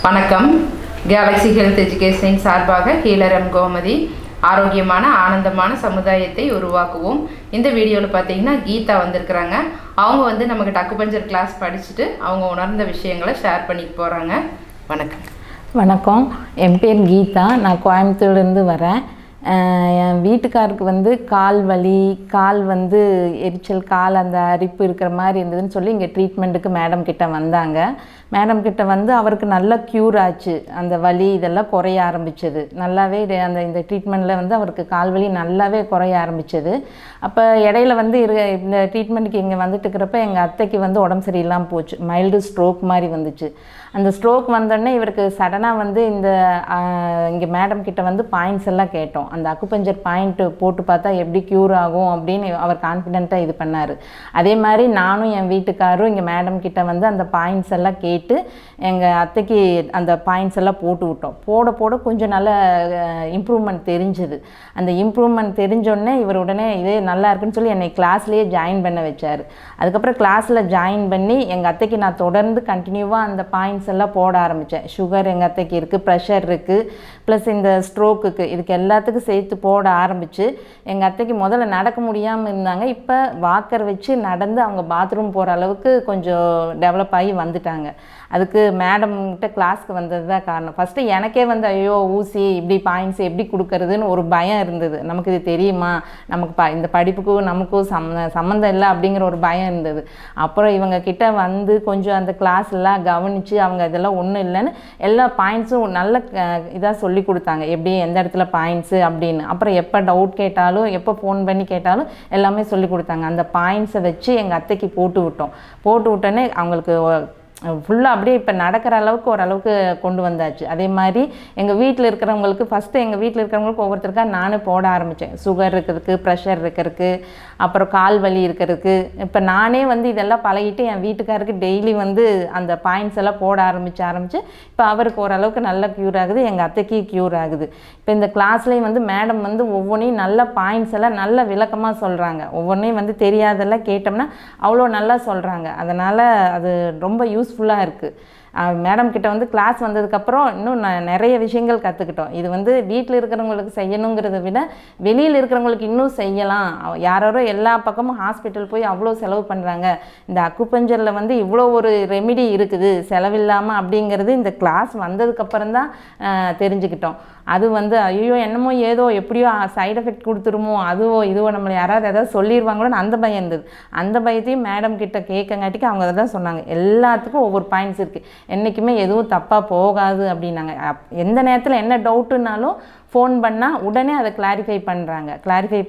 வணக்கம். Galaxy health education சார்பாக healer Gomathi ஆரோக்கியமான ஆனந்தமான சமுதாயத்தை உருவாக்குவோம். இந்த வீடியோவில் பார்த்தீங்கன்னா கீதா வந்திருக்கிறாங்க. அவங்க நமக்கு அக்குபஞ்சர் கிளாஸ் படிச்சுட்டு அவங்க உணர்ந்த விஷயங்களை ஷேர் பண்ணிட்டு போகிறாங்க. வணக்கம். வணக்கம், என் பேர் கீதா. நான் கோயம்புத்தூர்லேருந்து வரேன். என் வீட்டுக்காருக்கு கால் வலி, கால் எரிச்சல், கால் அந்த அரிப்பு இருக்கிற மாதிரி இருந்ததுன்னு சொல்லி இங்கே ட்ரீட்மெண்ட்டுக்கு மேடம் கிட்ட வந்தாங்க. மேடம் கிட்ட அவருக்கு நல்லா க்யூர் ஆச்சு. அந்த வலி இதெல்லாம் குறைய ஆரம்பித்தது. நல்லாவே இந்த ட்ரீட்மெண்ட்டில் அவருக்கு கால் வலி நல்லாவே குறைய ஆரம்பித்தது. அப்போ இடையில இந்த ட்ரீட்மெண்ட்டுக்கு இங்கே வந்துட்டு இருக்கிறப்ப எங்கள் அத்தைக்கு உடம்பு சரியில்லாமல் போச்சு. மைல்டு ஸ்ட்ரோக் மாதிரி வந்துச்சு. அந்த ஸ்ட்ரோக் வந்தோடனே இவருக்கு சடனாக இந்த இங்கே மேடம் கிட்ட பாயிண்ட்ஸ் எல்லாம் கேட்டோம். அந்த அக்குபஞ்சர் பாயிண்ட் போட்டு பார்த்தா எப்படி க்யூர் ஆகும் அப்படின்னு அவர் கான்ஃபிடென்ட்டாக இது பண்ணார். அதே மாதிரி நானும் என் வீட்டுக்காரும் இங்கே மேடம் கிட்ட அந்த பாயிண்ட்ஸ் எல்லாம் கேட்டு எங்கள் அத்தைக்கு அந்த பாயிண்ட்ஸ் எல்லாம் போட்டு விட்டோம். போட கொஞ்சம் நல்ல இம்ப்ரூவ்மெண்ட் தெரிஞ்சுது. அந்த இம்ப்ரூவ்மெண்ட் தெரிஞ்சோடனே இவர் உடனே இதே நல்லா இருக்குன்னு சொல்லி என்னை கிளாஸ்லேயே ஜாயின் பண்ண வச்சார். அதுக்கப்புறம் கிளாஸில் ஜாயின் பண்ணி எங்கள் அத்தைக்கு நான் தொடர்ந்து கண்டினியூவாக அந்த பாயிண்ட்ஸ் எல்லாம் போட ஆரம்பித்தேன். சுகர் எங்கள் அத்தைக்கு இருக்குது, ப்ரெஷர் இருக்குது, ப்ளஸ் இந்த ஸ்ட்ரோக்குக்கு, இதுக்கு எல்லாத்துக்கும் சேர்த்து போட ஆரம்பித்து எங்கள் அத்தைக்கு முதல்ல நடக்க முடியாமல் இருந்தாங்க. இப்போ வாக்கர் வச்சு நடந்து அவங்க பாத்ரூம் போகிற அளவுக்கு கொஞ்சம் டெவலப் ஆகி வந்துட்டாங்க. அதுக்கு மேடம்கிட்ட கிளாஸ்க்கு வந்தது தான் காரணம். ஃபஸ்ட்டு எனக்கே ஐயோ ஊசி இப்படி பாயிண்ட்ஸ் எப்படி கொடுக்கறதுன்னு ஒரு பயம் இருந்தது. நமக்கு இது தெரியுமா, நமக்கு இந்த படிப்புக்கும் நமக்கும் சம்மந்தம் இல்லை அப்படிங்கிற ஒரு பயம் இருந்தது. அப்புறம் இவங்க கிட்ட கொஞ்சம் அந்த கிளாஸ் எல்லாம் கவனித்து அவங்க இதெல்லாம் ஒன்றும் இல்லைன்னு எல்லா பாயிண்ட்ஸும் நல்ல இதாக சொல்லி கொடுத்தாங்க, எப்படி எந்த இடத்துல பாயிண்ட்ஸு அப்படின்னு. அப்புறம் எப்போ டவுட் கேட்டாலும் எப்போ ஃபோன் பண்ணி கேட்டாலும் எல்லாமே சொல்லி கொடுத்தாங்க. அந்த பாயிண்ட்ஸை வச்சு எங்கள் அத்தைக்கு போட்டு விட்டோன்னே அவங்களுக்கு ஃபுல்லாக அப்படியே இப்போ நடக்கிற அளவுக்கு ஓரளவுக்கு கொண்டு வந்தாச்சு. அதே மாதிரி எங்கள் வீட்டில் இருக்கிறவங்களுக்கு ஃபஸ்ட்டு எங்கள் வீட்டில் இருக்கிறவங்களுக்கு ஒவ்வொருத்தருக்காக நானே போட ஆரம்பித்தேன். சுகர் இருக்கிறதுக்கு, ப்ரெஷர் இருக்கிறதுக்கு, அப்புறம் கால் வலி இருக்கிறதுக்கு. இப்போ நானே இதெல்லாம் பழகிட்டு என் வீட்டுக்காருக்கு டெய்லி அந்த பாயிண்ட்ஸ் எல்லாம் போட ஆரம்பித்து இப்போ அவருக்கு ஓரளவுக்கு நல்லா க்யூர் ஆகுது, எங்கள் அத்தைக்கு க்யூர் ஆகுது. இப்போ இந்த கிளாஸ்லேயும் மேடம் ஒவ்வொன்றையும் நல்ல பாயிண்ட்ஸ் எல்லாம் நல்ல விளக்கமாக சொல்கிறாங்க. ஒவ்வொன்றையும் தெரியாதெல்லாம் கேட்டோம்னா அவ்வளோ நல்லா சொல்கிறாங்க. அதனால் அது ரொம்ப யூஸ்ஃபுல்லாக இருக்குது. மேடம் கிட்ட கிளாஸ் வந்ததுக்கப்புறம் இன்னும் நிறைய விஷயங்கள் கற்றுக்கிட்டோம். இது வீட்டில் இருக்கிறவங்களுக்கு செய்யணுங்கிறத விட வெளியில் இருக்கிறவங்களுக்கு இன்னும் செய்யலாம். யாரோ எல்லா பக்கமும் ஹாஸ்பிட்டல் போய் அவ்வளோ செலவு பண்ணுறாங்க, இந்த அக்குபஞ்சரில் இவ்வளோ ஒரு ரெமிடி இருக்குது செலவில்லாமல் அப்படிங்கிறது இந்த கிளாஸ் வந்ததுக்கப்புறம் தான் தெரிஞ்சுக்கிட்டோம். அது ஐயோ என்னமோ ஏதோ எப்படியோ சைடு எஃபெக்ட் கொடுத்துருமோ, அதுவோ இதுவோ நம்மளை யாராவது எதாவது சொல்லிடுவாங்களோன்னு அந்த பயம் இருந்தது. அந்த பயத்தையும் மேடம் கிட்ட கேட்கங்காட்டிக்கு அவங்க அதை தான் சொன்னாங்க, எல்லாத்துக்கும் ஒவ்வொரு பாயிண்ட்ஸ் இருக்குது, என்றைக்குமே எதுவும் தப்பாக போகாது அப்படின்னாங்க. எந்த நேரத்தில் என்ன டவுட்டுனாலும் ஃபோன் பண்ணால் உடனே அதை கிளாரிஃபை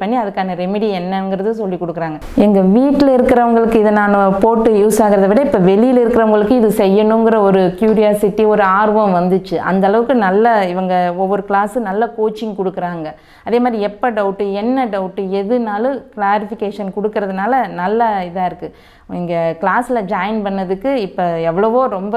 பண்ணி அதுக்கான ரெமிடி என்னங்கிறது சொல்லி கொடுக்குறாங்க. எங்கள் வீட்டில் இருக்கிறவங்களுக்கு இதை நான் போட்டு யூஸ் ஆகிறத விட இப்போ வெளியில் இருக்கிறவங்களுக்கு இது செய்யணுங்கிற ஒரு க்யூரியாசிட்டி, ஒரு ஆர்வம் வந்துச்சு. அந்தளவுக்கு நல்ல இவங்க ஒவ்வொரு கிளாஸு நல்ல கோச்சிங் கொடுக்குறாங்க. அதே மாதிரி எப்போ டவுட்டு, என்ன டவுட்டு, எதுனாலும் கிளாரிஃபிகேஷன் கொடுக்கறதுனால நல்ல இதாக இருக்குது. இங்கே கிளாஸில் ஜாயின் பண்ணதுக்கு இப்போ எவ்வளவோ ரொம்ப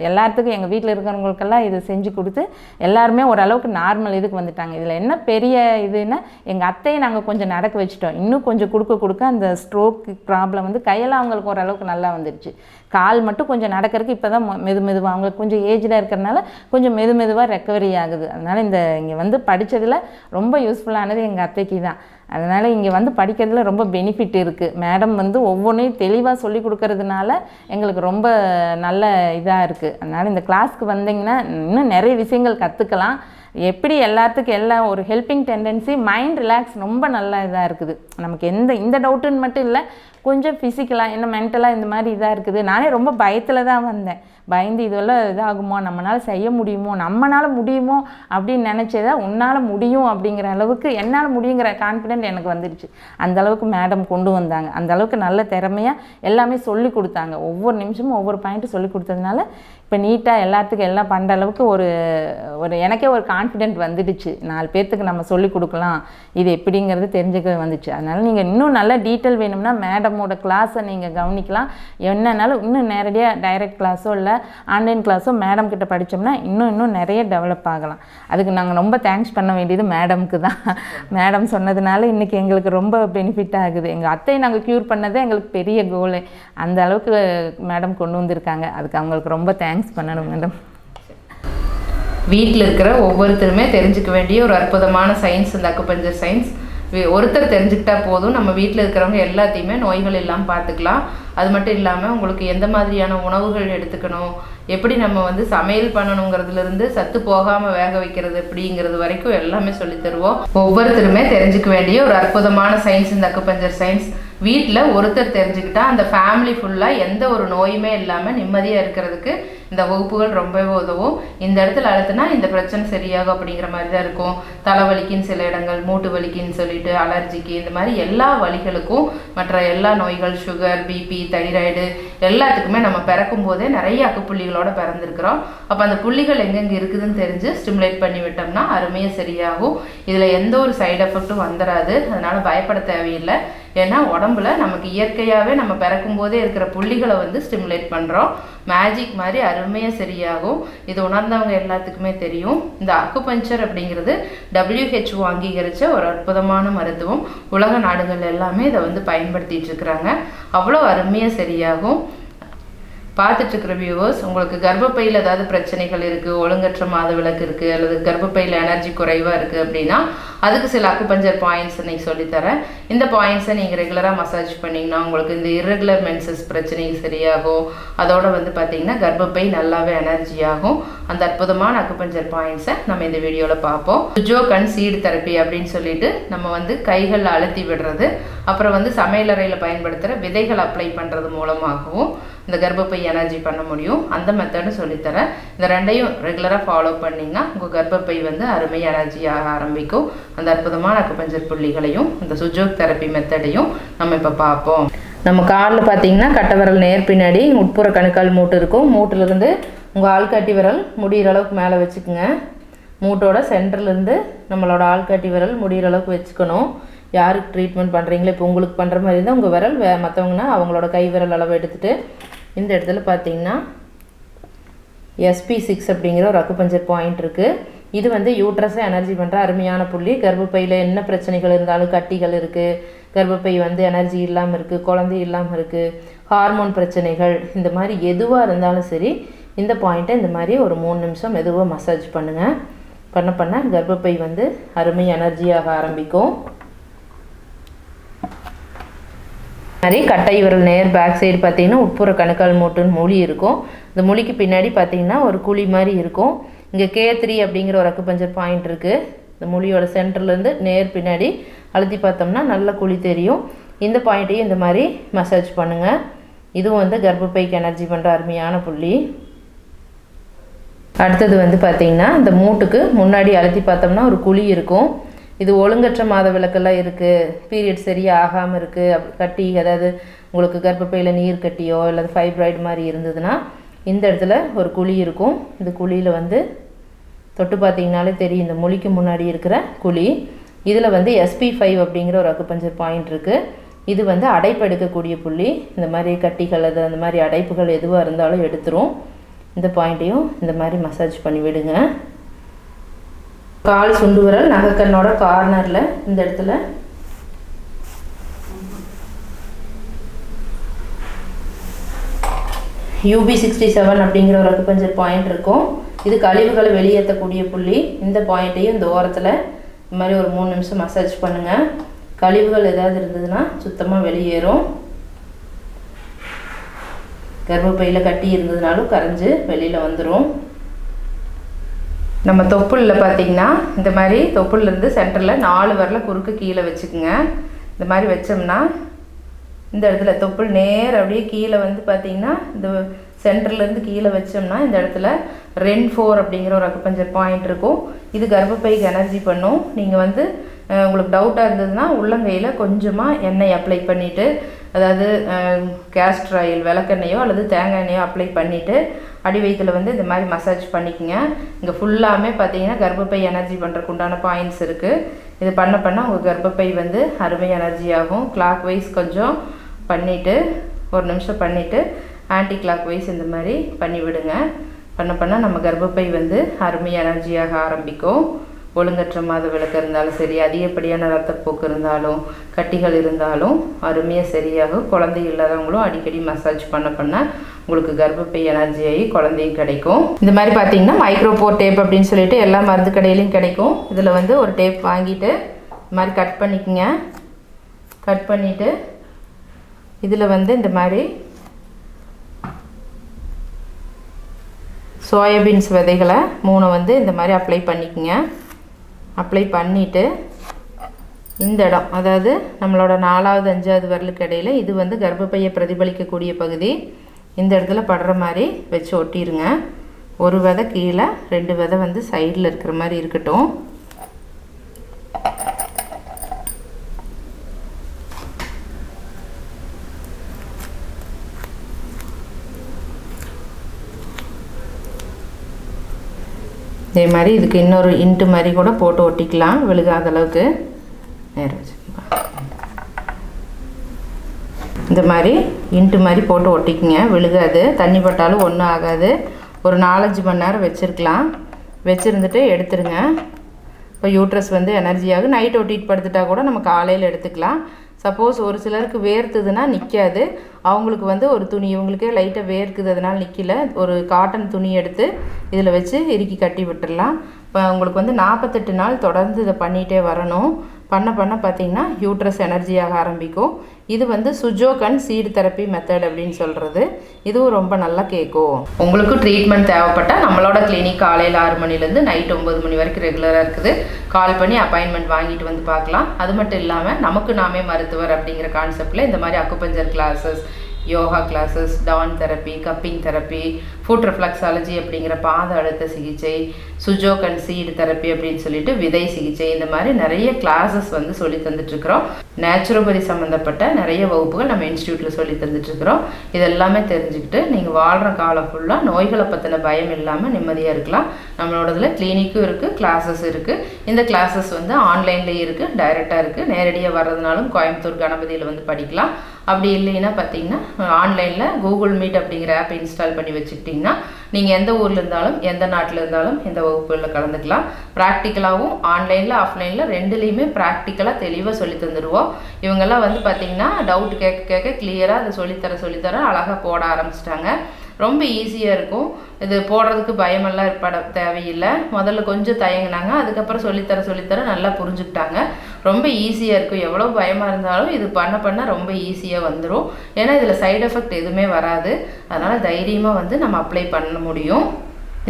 எல்லாத்துக்கும் எங்கள் வீட்டில் இருக்கிறவங்களுக்கெல்லாம் இது செஞ்சு கொடுத்து எல்லாருமே ஓரளவுக்கு நார்மல் இதுக்கு வந்துட்டாங்க. இதில் என்ன பெரிய இதுன்னா எங்கள் அத்தையை நாங்கள் கொஞ்சம் நடக்க வச்சுட்டோம். இன்னும் கொஞ்சம் கொடுக்க அந்த ஸ்ட்ரோக் ப்ராப்ளம் கையெல்லாம் அவங்களுக்கு ஓரளவுக்கு நல்லா வந்துடுச்சு. கால் மட்டும் கொஞ்சம் நடக்கிறதுக்கு இப்போ தான் மெதுவாக அவங்களுக்கு கொஞ்சம் ஏஜ்டாக இருக்கிறதுனால கொஞ்சம் மெதுவாக ரெக்கவரி ஆகுது. அதனால் இங்கே படித்ததில் ரொம்ப யூஸ்ஃபுல்லானது எங்கள் அத்தைக்கு தான். அதனால் இங்கே படிக்கிறதுல ரொம்ப பெனிஃபிட் இருக்குது. மேடம் ஒவ்வொன்றையும் தெளிவாக சொல்லி கொடுக்கறதுனால எங்களுக்கு ரொம்ப நல்ல இதாக இருக்குது. அதனால் இந்த கிளாஸ்க்கு வந்தீங்கன்னா இன்னும் நிறைய விஷயங்கள் கற்றுக்கலாம். எப்படி எல்லாத்துக்கும் எல்லாம் ஒரு ஹெல்பிங் டெண்டன்சி, மைண்ட் ரிலாக்ஸ் ரொம்ப நல்ல இதாக இருக்குது. நமக்கு இந்த டவுட்டுன்னு மட்டும் இல்லை, கொஞ்சம் ஃபிசிக்கலாக என்ன மென்டலாக இந்த மாதிரி இதாக இருக்குது. நானே ரொம்ப பயத்தில் தான் வந்தேன். பயந்து இதெல்லாம் இதாகுமோ, நம்மளால் செய்ய முடியுமோ, நம்மளால் முடியுமோ அப்படின்னு நினச்சதா உன்னால் முடியும் அப்படிங்கிற அளவுக்கு என்னால் முடியுங்கிற கான்ஃபிடென்ட் எனக்கு வந்துடுச்சு. அந்தளவுக்கு மேடம் கொண்டு வந்தாங்க. அந்தளவுக்கு நல்ல திறமையாக எல்லாமே சொல்லி கொடுத்தாங்க. ஒவ்வொரு நிமிஷமும் ஒவ்வொரு பாயிண்ட்டு சொல்லி கொடுத்ததுனால இப்போ நீட்டாக எல்லாத்துக்கும் எல்லாம் பண்ணுற அளவுக்கு ஒரு எனக்கே ஒரு கான்ஃபிடென்ட் வந்துடுச்சு. 4 பேர்த்துக்கு நம்ம சொல்லி கொடுக்கலாம், இது எப்படிங்கிறது தெரிஞ்சுக்க வந்துச்சு. அதனால் நீங்கள் இன்னும் நல்லா டீட்டெயில் வேணும்னா மேடமோட கிளாஸை நீங்கள் கவனிக்கலாம். என்னன்னாலும் இன்னும் நேரடியாக டைரக்ட் கிளாஸோ இல்லை ஆன்லைன் கிளாஸோ மேடம் கிட்ட படித்தோம்னா இன்னும் நிறைய டெவலப் ஆகலாம். அதுக்கு நாங்கள் ரொம்ப தேங்க்ஸ் பண்ண வேண்டியது மேடம்க்கு தான். மேடம் சொன்னதுனால இன்றைக்கி எங்களுக்கு ரொம்ப பெனிஃபிட் ஆகுது. எங்கள் அத்தையை நாங்கள் க்யூர் பண்ணதே எங்களுக்கு பெரிய கோலு. அந்த அளவுக்கு மேடம் கொண்டு வந்திருக்காங்க. அதுக்கு அவங்களுக்கு ரொம்ப தேங்க்ஸ் பண்ணணும் மேடம். வீட்டில் இருக்கிற ஒவ்வொருத்தருமே தெரிஞ்சுக்க வேண்டிய ஒரு அற்புதமான சயின்ஸ் இந்த அக்குபஞ்சர் சயின்ஸ். ஒருத்தர் தெரிஞ்சுக்கிட்டா போதும், நம்ம வீட்டில் இருக்கிறவங்க எல்லாத்தையுமே நோய்கள் இல்லாமல் பார்த்துக்கலாம். அது மட்டும் இல்லாமல் உங்களுக்கு எந்த மாதிரியான உணவுகள் எடுத்துக்கணும், எப்படி நம்ம வந்து சமையல் பண்ணணுங்கிறதுலேருந்து சத்து போகாமல் வேக வைக்கிறது எப்படிங்கிறது வரைக்கும் எல்லாமே சொல்லி தருவோம். ஒவ்வொருத்தருமே தெரிஞ்சுக்க வேண்டிய ஒரு அற்புதமான சயின்ஸ் இந்த அக்குபஞ்சர் சயின்ஸ். வீட்டில் ஒருத்தர் தெரிஞ்சுக்கிட்டா அந்த ஃபேமிலி ஃபுல்லாக எந்த ஒரு நோயுமே இல்லாமல் நிம்மதியாக இருக்கிறதுக்கு இந்த வகுப்புகள் ரொம்பவே உதவும். இந்த இடத்துல அழுத்தினா இந்த பிரச்சனை சரியாகும் அப்படிங்கிற மாதிரி தான் இருக்கும். தலைவலிக்குன்னு சில இடங்கள், மூட்டு வலிக்குன்னு சொல்லிட்டு, அலர்ஜிக்கு, இந்த மாதிரி எல்லா வலிகளுக்கும், மற்ற எல்லா நோய்கள், சுகர், பிபி, தைராய்டு எல்லாத்துக்குமே நம்ம பிறக்கும் போதே நிறைய அக்குப்புள்ளிகளோட பிறந்திருக்கிறோம். அப்போ அந்த புள்ளிகள் எங்கெங்கே இருக்குதுன்னு தெரிஞ்சு ஸ்டிமுலேட் பண்ணி விட்டோம்னா அருமையாக சரியாகும். இதில் எந்த ஒரு சைடு எஃபெக்ட்டும் வந்துடாது. அதனால் பயப்பட தேவையில்லை. ஏன்னா உடம்புல நமக்கு இயற்கையாகவே நம்ம பிறக்கும் போதே இருக்கிற புள்ளிகளை வந்து ஸ்டிமுலேட் பண்ணுறோம். மேஜிக் மாதிரி அருமையாக சரியாகும். இது உணர்ந்தவங்க எல்லாத்துக்குமே தெரியும். இந்த அக்குபஞ்சர் அப்படிங்கிறது WHO அங்கீகரித்த ஒரு அற்புதமான மருத்துவம். உலக நாடுகள் எல்லாமே இதை வந்து பயன்படுத்திட்டு இருக்கிறாங்க. அவ்வளோ அருமையாக சரியாகும். பார்த்துட்ருக்கிற வியூவர்ஸ், உங்களுக்கு கர்ப்பப்பையில் ஏதாவது பிரச்சனைகள் இருக்குது, ஒழுங்கற்ற மாதவிலக்கு இருக்குது, அல்லது கர்ப்பப்பையில் எனர்ஜி குறைவாக இருக்குது அப்படின்னா அதுக்கு சில அக்குபஞ்சர் பாயிண்ட்ஸ் நீங்கள் சொல்லித்தரேன். இந்த பாயிண்ட்ஸை நீங்கள் ரெகுலராக மசாஜ் பண்ணிங்கன்னா உங்களுக்கு இந்த இர்ரெகுலர் மென்சஸ் பிரச்சனை சரியாகும். அதோடு வந்து பார்த்திங்கன்னா கர்ப்பப்பை நல்லாவே எனர்ஜி ஆகும். அந்த அற்புதமான அக்குபஞ்சர் பாயிண்ட்ஸை நம்ம இந்த வீடியோவில் பார்ப்போம். சுஜோக் அண்ட் சீடு தெரப்பி அப்படின்னு சொல்லிட்டு நம்ம வந்து கைகளில் அழுத்தி விடுறது, அப்புறம் வந்து சமையலறையில் பயன்படுத்துகிற விதைகள் அப்ளை பண்ணுறது மூலமாகவும் இந்த கர்ப்பப்பை எனர்ஜி பண்ண முடியும். அந்த மெத்தடு சொல்லித்தரேன். இந்த ரெண்டையும் ரெகுலராக ஃபாலோ பண்ணிங்கன்னா உங்கள் கர்ப்பப்பை வந்து அருமை எனர்ஜியாக ஆரம்பிக்கும். அந்த அற்புதமான அக்குபஞ்சர் புள்ளிகளையும் இந்த சுஜோக் தெரப்பி மெத்தடையும் நம்ம இப்போ பார்ப்போம். நம்ம காலில் பார்த்தீங்கன்னா கட்டை விரல் நேர் பின்னாடி உட்புற கணுக்கால் மூட்டு இருக்கும். மூட்டிலிருந்து உங்கள் ஆள்காட்டி விரல் முடிகிற அளவுக்கு மேலே வச்சுக்கோங்க. மூட்டோட சென்டர்லேருந்து நம்மளோட ஆள்காட்டி விரல் முடிகிற அளவுக்கு வச்சுக்கணும். யாருக்கு ட்ரீட்மெண்ட் பண்ணுறீங்களோ, இப்போ உங்களுக்கு பண்ணுற மாதிரி இருந்தால் உங்கள் விரல் மற்றவங்கன்னா அவங்களோட கை விரல் அளவு எடுத்துகிட்டு இந்த இடத்துல பார்த்தீங்கன்னா SP6 அப்படிங்கிற ஒரு அக்குபஞ்சர் பாயிண்ட் இருக்குது. இது வந்து யூட்ரஸை எனர்ஜி பண்ணுற அருமையான புள்ளி. கர்ப்பப்பையில் என்ன பிரச்சனைகள் இருந்தாலும், கட்டிகள் இருக்குது, கர்ப்பப்பை வந்து எனர்ஜி இல்லாமல் இருக்குது, குழந்தை இல்லாமல் இருக்குது, ஹார்மோன் பிரச்சனைகள், இந்த மாதிரி எதுவாக இருந்தாலும் சரி இந்த பாயிண்ட்டை இந்த மாதிரி ஒரு 3 நிமிஷம் மெதுவாக மசாஜ் பண்ணுங்கள். பண்ண கர்ப்பப்பை வந்து அருமை எனர்ஜியாக ஆரம்பிக்கும். மாதிரி கட்டை விரல் நேர் பேக் சைடு பார்த்தீங்கன்னா உட்புற கணுக்கால் மூட்டுன்னு மொழி இருக்கும். இந்த மொழிக்கு பின்னாடி பார்த்தீங்கன்னா ஒரு குழி மாதிரி இருக்கும். இங்கே K3 அப்படிங்கிற ஒரு அக்குபஞ்சர் பாயிண்ட் இருக்குது. இந்த மொழியோட சென்டர்லேருந்து நேர் பின்னாடி அழுத்தி பார்த்தோம்னா நல்ல குழி தெரியும். இந்த பாயிண்ட்டையும் இந்த மாதிரி மசாஜ் பண்ணுங்கள். இதுவும் வந்து கர்ப்பப்பைக்கு எனர்ஜி பண்ணுற அருமையான புள்ளி. அடுத்தது வந்து பார்த்திங்கன்னா இந்த மூட்டுக்கு முன்னாடி அழுத்தி பார்த்தோம்னா ஒரு குழி இருக்கும். இது ஒழுங்கற்ற மாதவிலக்கெல்லாம் இருக்குது, பீரியட் சரியாக ஆகாமல் இருக்குது, கட்டி, அதாவது உங்களுக்கு கர்ப்பப்பையில் நீர் கட்டியோ அல்லது ஃபைப்ராய்டு மாதிரி இருந்ததுன்னா இந்த இடத்துல ஒரு குழி இருக்கும். இந்த குழியில் வந்து தொட்டு பார்த்திங்கனாலே தெரியும், இந்த மொழிக்கு முன்னாடி இருக்கிற குழி. இதில் வந்து SP5 அப்படிங்கிற ஒரு அக்குபஞ்சர் பாயிண்ட் இருக்குது. இது வந்து அடைப்பு எடுக்கக்கூடிய புள்ளி. இந்த மாதிரி கட்டிகள், அது அந்த மாதிரி அடைப்புகள் எதுவாக இருந்தாலும் எடுத்துரும். இந்த பாயிண்ட்டையும் இந்த மாதிரி மசாஜ் பண்ணி விடுங்க. கால் சுண்டு விரல் நகக்கண்ணோட கார்னரில் இந்த இடத்துல UB67 அப்படிங்கிற ஒரு அக்குபஞ்சர் பாயிண்ட் இருக்கும். இது கழிவுகளை வெளியேற்றக்கூடிய புள்ளி. இந்த பாயிண்ட்டையும் இந்த ஓரத்தில் இந்த மாதிரி ஒரு 3 நிமிஷம் மசாஜ் பண்ணுங்கள். கழிவுகள் ஏதாவது இருந்ததுன்னா சுத்தமாக வெளியேறும். கர்ப்பப்பையில் கட்டி இருந்ததுனாலும் கரைஞ்சு வெளியில் வந்துடும். நம்ம தொப்புளில் பார்த்திங்கன்னா இந்த மாதிரி தொப்புள்லேருந்து சென்டரில் 4 விரலை குறுக்கு கீழே வச்சுக்குங்க. இந்த மாதிரி வச்சோம்னா இந்த இடத்துல தொப்புள் நேர் அப்படியே கீழே வந்து பார்த்திங்கன்னா இந்த சென்டர்லேருந்து கீழே வச்சோம்னா இந்த இடத்துல REN4 அப்படிங்கிற ஒரு அக்குபஞ்சர் பாயிண்ட் இருக்கும். இது கர்ப்பப்பைக்கு எனர்ஜி பண்ணும். நீங்கள் வந்து உங்களுக்கு டவுட்டாக இருந்ததுன்னா உள்ளங்கையில் கொஞ்சமாக எண்ணெய் அப்ளை பண்ணிவிட்டு, அதாவது கேஸ்டர் ஆயில், விளக்கெண்ணெயோ அல்லது தேங்காய் எண்ணெயோ அப்ளை பண்ணிவிட்டு அடி வயிற்றில் வந்து இந்த மாதிரி மசாஜ் பண்ணிக்கோங்க. இங்கே ஃபுல்லாமே பார்த்தீங்கன்னா கர்ப்பப்பை எனர்ஜி பண்ணுறதுக்கு உண்டான பாயிண்ட்ஸ் இருக்குது. இது பண்ண உங்கள் கர்ப்பப்பை வந்து அருமை எனர்ஜி ஆகும். கிளாக் வைஸ் கொஞ்சம் பண்ணிவிட்டு 1 நிமிஷம் பண்ணிவிட்டு ஆன்டி கிளாக் வைஸ் இந்த மாதிரி பண்ணி விடுங்க. பண்ண நம்ம கர்ப்பப்பை வந்து அருமை எனர்ஜியாக ஆரம்பிக்கும். ஒழுங்கற்ற மாதவிலக்கு இருந்தாலும் சரி, அதிகப்படியான ரத்தப்போக்கு இருந்தாலும், கட்டிகள் இருந்தாலும் அருமையாக சரியாகும். குழந்தை இல்லாதவங்களும் அடிக்கடி மசாஜ் பண்ண உங்களுக்கு கர்ப்பப்பை எனர்ஜி ஆகி குழந்தையும் கிடைக்கும். இந்த மாதிரி பார்த்தீங்கன்னா மைக்ரோபோர் டேப் அப்படின்னு சொல்லிட்டு எல்லா மருந்து கடையிலையும் கிடைக்கும். இதில் வந்து ஒரு டேப் வாங்கிட்டு இந்த மாதிரி கட் பண்ணிக்கோங்க. கட் பண்ணிவிட்டு இதில் வந்து இந்த மாதிரி சோயாபீன்ஸ் விதைகளை 3 வந்து இந்த மாதிரி அப்ளை பண்ணிக்கோங்க. அப்ளை பண்ணிவிட்டு இந்த இடம், அதாவது நம்மளோட 4வது 5வது விரலுக்கு இடையில இது வந்து கர்ப்பப்பையை பிரதிபலிக்கக்கூடிய பகுதி. இந்த இடத்துல படுற மாதிரி வச்சு ஒட்டிடுங்க. ஒரு விதை கீழே, 2 விதை வந்து சைடில் இருக்கிற மாதிரி இருக்கட்டும். இதே மாதிரி இதுக்கு இன்னொரு இன்ட்டு மாதிரி கூட போட்டு ஒட்டிக்கலாம், விழுகாத அளவுக்கு. நேரம் வச்சுக்கலாம். இந்த மாதிரி இன்ட்டு மாதிரி போட்டு ஒட்டிக்குங்க, விழுகாது. தண்ணி பட்டாலும் ஒன்றும் ஆகாது. ஒரு 4-5 மணி நேரம் வச்சுருக்கலாம். வச்சுருந்துட்டு எடுத்துருங்க. இப்போ யூட்ரஸ் வந்து எனர்ஜியாகும். நைட் ஒட்டிட்டு படுத்துட்டா கூட நம்ம காலையில் எடுத்துக்கலாம். சப்போஸ் ஒரு சிலருக்கு வேர்த்துதுன்னா நிற்காது. அவங்களுக்கு வந்து ஒரு துணி, இவங்களுக்கே லைட்டாக வேர்க்குது அதனால் நிற்கல, ஒரு காட்டன் துணி எடுத்து இதில் வச்சு இறுக்கி கட்டி விட்டுடலாம். இப்போ உங்களுக்கு வந்து 48 நாள் தொடர்ந்து இதை பண்ணிகிட்டே வரணும். பண்ண பார்த்திங்கன்னா யூட்ரஸ் எனர்ஜியாக ஆரம்பிக்கும். இது வந்து சுஜோகன் சீடு தெரப்பி மெத்தட் அப்படின்னு சொல்கிறது. இதுவும் ரொம்ப நல்லா கேட்கும். உங்களுக்கு ட்ரீட்மெண்ட் தேவைப்பட்டால் நம்மளோட கிளினிக் காலையில் 6 மணிலேருந்து நைட் 9 மணி வரைக்கும் ரெகுலராக இருக்குது. கால் பண்ணி அப்பாயின்மெண்ட் வாங்கிட்டு வந்து பார்க்கலாம். அது மட்டும் இல்லாமல் நமக்கு நாமே மருத்துவர் அப்படிங்கிற கான்செப்டில் இந்த மாதிரி அக்குபஞ்சர் கிளாஸஸ், யோகா கிளாஸஸ், டான் therapy, cupping therapy, foot reflexology அப்படிங்கிற பாத அழுத்த சிகிச்சை, சுஜோகன் சீடு தெரப்பி அப்படின்னு சொல்லிட்டு விதை சிகிச்சை, இந்த மாதிரி நிறைய கிளாஸஸ் வந்து சொல்லி தந்துட்டுருக்குறோம். நேச்சுரோபதி சம்மந்தப்பட்ட நிறைய வகுப்புகள் நம்ம இன்ஸ்டியூட்டில் சொல்லி தந்துட்டுருக்குறோம். இதெல்லாமே தெரிஞ்சுக்கிட்டு நீங்கள் வாழ்கிற காலம் ஃபுல்லாக நோய்களை பற்றின பயம் இல்லாமல் நிம்மதியாக இருக்கலாம். நம்மளோடதில் கிளினிக்கும் இருக்குது, கிளாஸஸ் இருக்குது. இந்த கிளாஸஸ் வந்து ஆன்லைன்லேயும் இருக்குது, டைரெக்டாக இருக்குது. நேரடியாக வர்றதுனாலும் கோயம்புத்தூர் கணபதியில் வந்து படிக்கலாம். அப்படி இல்லைன்னா பார்த்தீங்கன்னா ஆன்லைனில் கூகுள் மீட் அப்படிங்கிற ஆப் இன்ஸ்டால் பண்ணி வச்சுக்கிட்டிங்கன்னா நீங்கள் எந்த ஊரில் இருந்தாலும் எந்த நாட்டில் இருந்தாலும் இந்த வகுப்புகளில் கலந்துக்கலாம். ப்ராக்டிக்கலாகவும் ஆன்லைனில் ஆஃப்லைனில் ரெண்டுலேயுமே ப்ராக்டிக்கலாக தெளிவாக சொல்லி தந்துடுவோம். இவங்கெல்லாம் வந்து பார்த்திங்கன்னா டவுட் கேட்க கிளியராக அதை சொல்லித்தர அழகாக போட ஆரம்பிச்சிட்டாங்க. ரொம்ப ஈஸியாக இருக்கும். இது போடுறதுக்கு பயமெல்லாம் பட தேவையில்லை. முதல்ல கொஞ்சம் தயங்கினாங்க, அதுக்கப்புறம் சொல்லித்தர நல்லா புரிஞ்சுக்கிட்டாங்க. ரொம்ப ஈஸியாக இருக்கும். எவ்வளோ பயமாக இருந்தாலும் இது பண்ண ரொம்ப ஈஸியாக வந்துடும். ஏன்னா இதில் சைடு எஃபெக்ட் எதுவுமே வராது. அதனால் தைரியமாக வந்து நம்ம அப்ளை பண்ண முடியும்.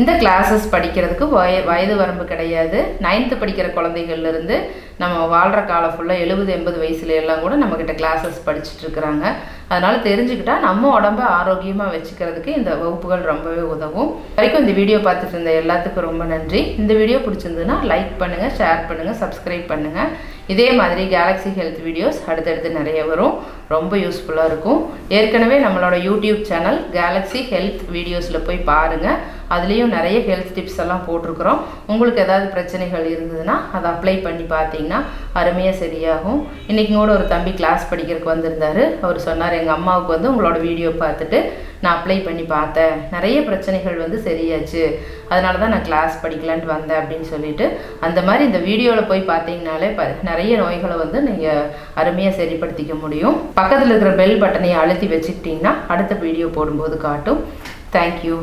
இந்த கிளாஸஸ் படிக்கிறதுக்கு வயது வரம்பு கிடையாது. 9th படிக்கிற குழந்தைகள்லேருந்து நம்ம வாழ்கிற காலம் ஃபுல்லாக 70-80 வயசுல எல்லாம் கூட நம்மக்கிட்ட கிளாஸஸ் படிச்சுட்ருக்குறாங்க. அதனால் தெரிஞ்சுக்கிட்டா நம்ம உடம்பை ஆரோக்கியமாக வச்சுக்கிறதுக்கு இந்த வகுப்புகள் ரொம்பவே உதவும். வரைக்கும் இந்த வீடியோ பார்த்துட்டு இருந்த எல்லாத்துக்கும் ரொம்ப நன்றி. இந்த வீடியோ பிடிச்சிருந்ததுன்னா லைக் பண்ணுங்கள், ஷேர் பண்ணுங்கள், சப்ஸ்கிரைப் பண்ணுங்கள். இதே மாதிரி கேலக்ஸி ஹெல்த் வீடியோஸ் அடுத்தடுத்து நிறைய வரும். ரொம்ப யூஸ்ஃபுல்லாக இருக்கும். ஏற்கனவே நம்மளோட யூடியூப் சேனல் கேலக்ஸி ஹெல்த் வீடியோஸில் போய் பாருங்கள். அதுலேயும் நிறைய ஹெல்த் டிப்ஸ் எல்லாம் போட்டிருக்கிறோம். உங்களுக்கு ஏதாவது பிரச்சனைகள் இருந்ததுன்னா அதை அப்ளை பண்ணி பார்த்தீங்கன்னா அருமையாக சரியாகும். இன்றைக்கி கூட ஒரு தம்பி கிளாஸ் படிக்கிறதுக்கு வந்திருந்தார். அவர் சொன்னார், எங்கள் அம்மாவுக்கு வந்து உங்களோட வீடியோ பார்த்துட்டு நான் அப்ளை பண்ணி பார்த்தேன், நிறைய பிரச்சனைகள் வந்து சரியாச்சு, அதனால தான் நான் கிளாஸ் படிக்கலான்ட்டு வந்தேன் அப்படின்னு சொல்லிட்டு. அந்த மாதிரி இந்த வீடியோவில் போய் பார்த்தீங்கனாலே நிறைய நோய்களை வந்து நீங்கள் அருமையாக சரிப்படுத்திக்க முடியும். பக்கத்தில் இருக்கிற பெல் பட்டனை அழுத்தி வச்சுக்கிட்டிங்கன்னா அடுத்த வீடியோ போடும்போது காட்டும். தேங்க்யூ.